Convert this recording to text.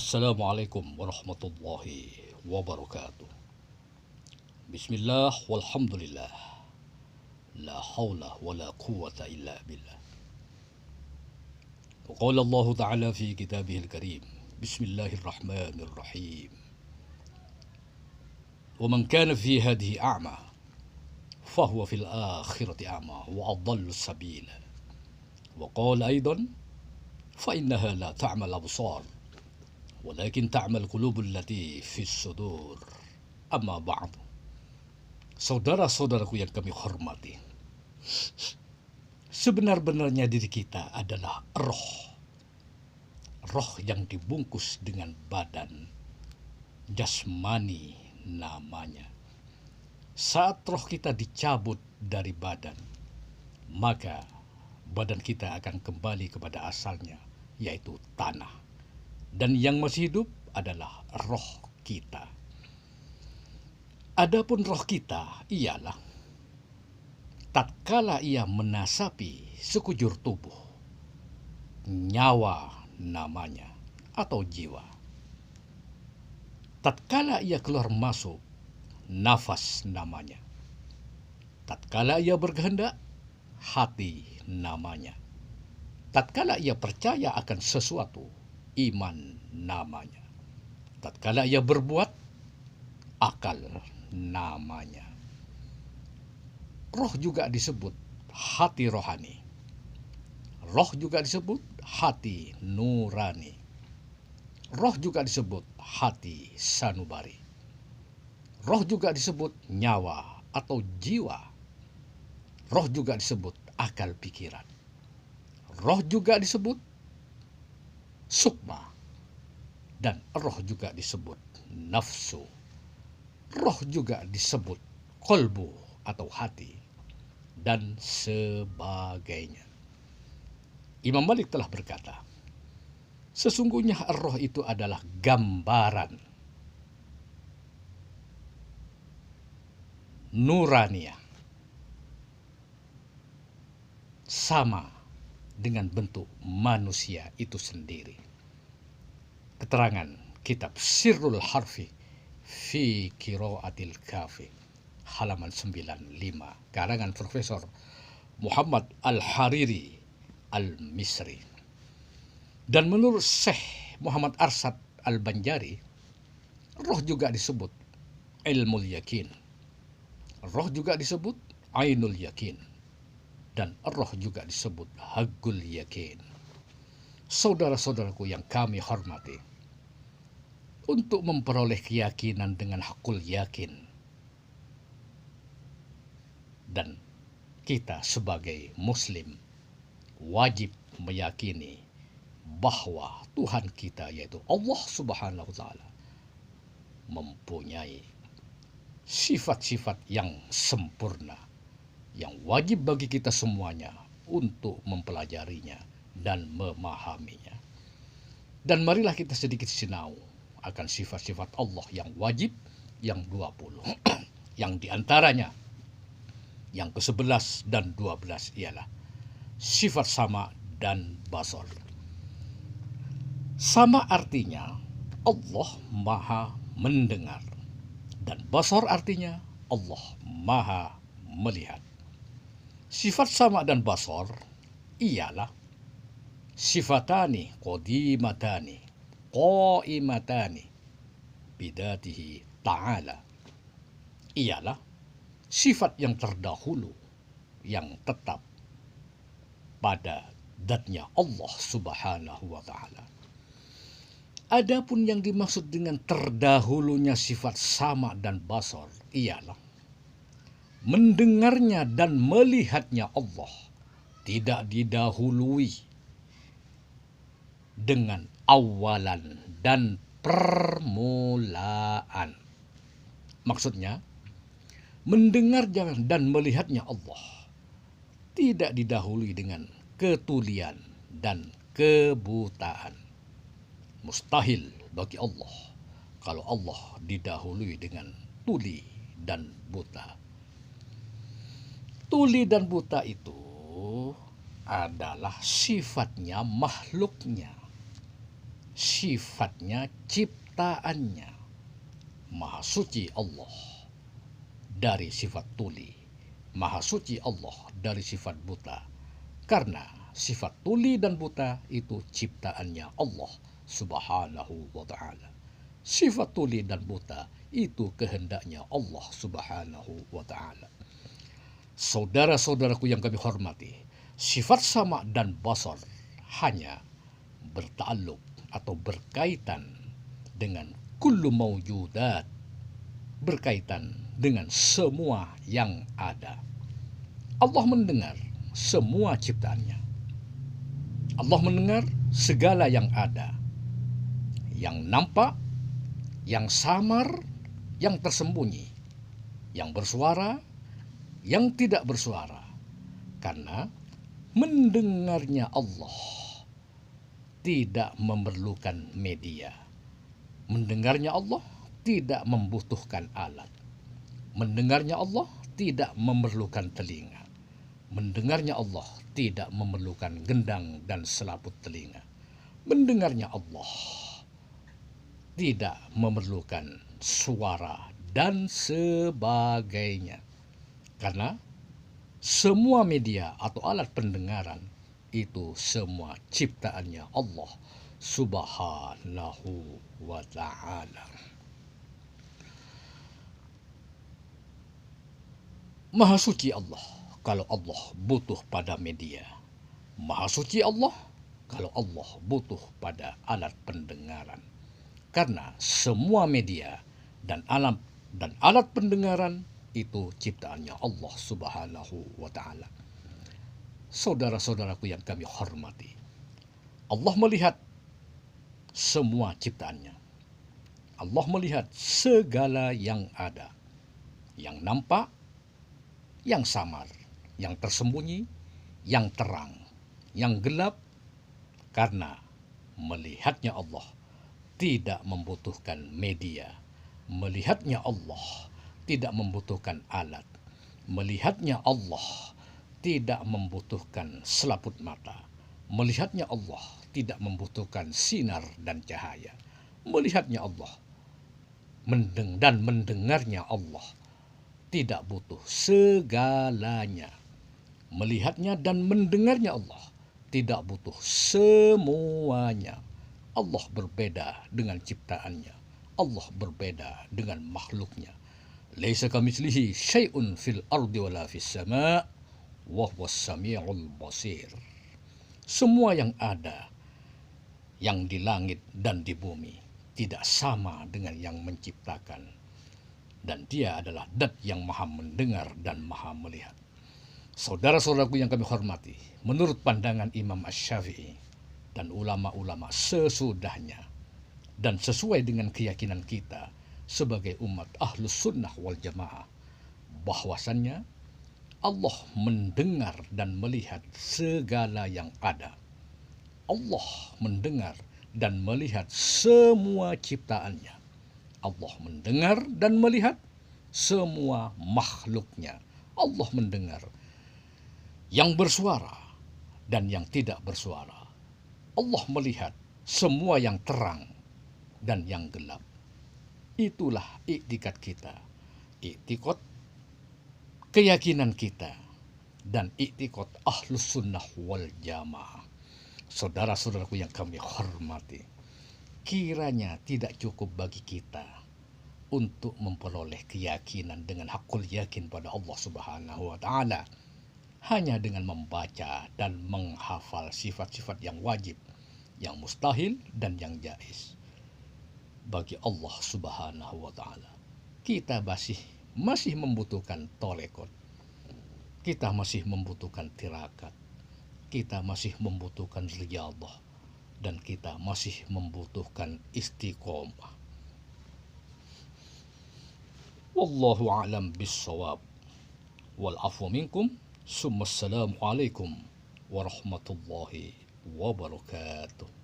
Assalamualaikum warahmatullahi wabarakatuh. Bismillah walhamdulillah. La hawla wa la quwwata illa billah. وقال الله تعالى في كتابه الكريم بسم الله الرحمن الرحيم ومن كان في هذه أعمى فهو في الآخرة أعمى وأضل السبيل وقال أيضا فإنها لا تعمى الأبصار ولكن تعمى القلوب التي في الصدور. Amma ba'd. Saudara-saudaraku yang kami hormati, sebenar-benarnya diri kita adalah roh. Roh yang dibungkus dengan badan, jasmani namanya. Saat roh kita dicabut dari badan, maka badan kita akan kembali kepada asalnya, yaitu tanah. Dan yang masih hidup adalah roh kita. Adapun roh kita ialah tatkala ia menasapi sekujur tubuh, nyawa namanya atau jiwa. Tatkala ia keluar masuk, nafas namanya. Tatkala ia berkehendak, hati namanya. Tatkala ia percaya akan sesuatu, iman namanya. Tatkala ia berbuat, akal namanya. Roh juga disebut hati rohani. Roh juga disebut hati nurani. Roh juga disebut hati sanubari. Roh juga disebut nyawa atau jiwa. Roh juga disebut akal pikiran. Roh juga disebut sukma. Dan roh juga disebut nafsu. Roh juga disebut kolbu atau hati. Dan sebagainya. Imam Malik telah berkata, sesungguhnya roh itu adalah gambaran nuraniyah, sama dengan bentuk manusia itu sendiri. Keterangan kitab Sirrul Harfi fi Qiraatil Kafi, halaman 95, karangan Profesor Muhammad Al-Hariri Al-Misri. Dan menurut Syekh Muhammad Arsyad Al-Banjari, roh juga disebut ilmul yakin. Roh juga disebut ainul yakin. Dan roh juga disebut haqqul yakin. Saudara-saudaraku yang kami hormati, untuk memperoleh keyakinan dengan haqqul yakin, dan kita sebagai muslim wajib meyakini bahwa Tuhan kita yaitu Allah Subhanahu wa taala mempunyai sifat-sifat yang sempurna yang wajib bagi kita semuanya untuk mempelajarinya dan memahaminya. Dan marilah kita sedikit sinau akan sifat-sifat Allah yang wajib, yang 20. Yang diantaranya, yang ke-11 dan 12 ialah sifat sama dan basar. Sama artinya Allah maha mendengar. Dan basar artinya Allah maha melihat. Sifat sama dan basar ialah sifatani qadimatani qaimatani bidatihi ta'ala. Ialah sifat yang terdahulu yang tetap pada zatnya Allah Subhanahu wa taala. Adapun yang dimaksud dengan terdahulunya sifat sama dan basar ialah mendengarnya dan melihatnya Allah tidak didahului dengan awalan dan permulaan. Maksudnya, mendengar dan melihatnya Allah tidak didahului dengan ketulian dan kebutaan. Mustahil bagi Allah kalau Allah didahului dengan tuli dan buta. Tuli dan buta itu adalah sifatnya makhluknya. sifatnya ciptaannya. Maha suci Allah dari sifat tuli. Maha suci Allah dari sifat buta. Karena sifat tuli dan buta itu ciptaannya Allah Subhanahu wa ta'ala. Sifat tuli dan buta itu kehendaknya Allah Subhanahu wa ta'ala. Saudara-saudaraku yang kami hormati, sifat sama dan basar hanya bertakluk atau berkaitan dengan kullu mawjudat, berkaitan dengan semua yang ada. Allah mendengar semua ciptaannya. Allah mendengar segala yang ada, yang nampak, yang samar, yang tersembunyi, yang bersuara, yang tidak bersuara. Karena mendengarnya Allah tidak memerlukan media. Mendengarnya Allah tidak membutuhkan alat. Mendengarnya Allah tidak memerlukan telinga. Mendengarnya Allah tidak memerlukan gendang dan selaput telinga. Mendengarnya Allah tidak memerlukan suara dan sebagainya. Karena semua media atau alat pendengaran itu semua ciptaannya Allah Subhanahu wa ta'ala. Maha suci Allah kalau Allah butuh pada media. Maha suci Allah kalau Allah butuh pada alat pendengaran. Karena semua media dan alat pendengaran itu ciptaannya Allah Subhanahu wa ta'ala. Saudara-saudaraku yang kami hormati, Allah melihat semua ciptaannya. Allah melihat segala yang ada, yang nampak, yang samar, yang tersembunyi, yang terang, yang gelap. Karena melihatnya Allah tidak membutuhkan media. Melihatnya Allah tidak membutuhkan alat. Melihatnya Allah tidak membutuhkan selaput mata. Melihatnya Allah tidak membutuhkan sinar dan cahaya. Melihatnya Allah dan mendengarnya Allah tidak butuh segalanya. Melihatnya dan mendengarnya Allah tidak butuh semuanya. Allah berbeda dengan ciptaannya. Allah berbeda dengan makhluknya. Laisa kamitslihi syai'un fil ardi wala fis sama' wa huwas samiul basir. Semua yang ada, yang di langit dan di bumi, tidak sama dengan yang menciptakan. Dan dia adalah Dat yang maha mendengar dan maha melihat. Saudara-saudaraku yang kami hormati, menurut pandangan Imam Asy-Syafi'i dan ulama-ulama sesudahnya, dan sesuai dengan keyakinan kita sebagai umat Ahlus Sunnah wal Jamaah, bahwasannya Allah mendengar dan melihat segala yang ada. Allah mendengar dan melihat semua ciptaannya. Allah mendengar dan melihat semua makhluknya. Allah mendengar yang bersuara dan yang tidak bersuara. Allah melihat semua yang terang dan yang gelap. Itulah iktikad kita. Iktikad keyakinan kita dan iktikad Ahlus Sunnah wal Jamaah. Saudara-saudaraku yang kami hormati, kiranya tidak cukup bagi kita untuk memperoleh keyakinan dengan hakul yakin pada Allah Subhanahu wa ta'ala hanya dengan membaca dan menghafal sifat-sifat yang wajib, yang mustahil dan yang jaiz. Bagi Allah Subhanahu wa ta'ala, kita masih membutuhkan tolekot. Kita masih membutuhkan tirakat. Kita masih membutuhkan riyadhah. Dan kita masih membutuhkan istiqomah. Wallahu a'lam bis-shawab. Wal afwu minkum. Summa assalamu alaikum warahmatullahi wabarakatuh.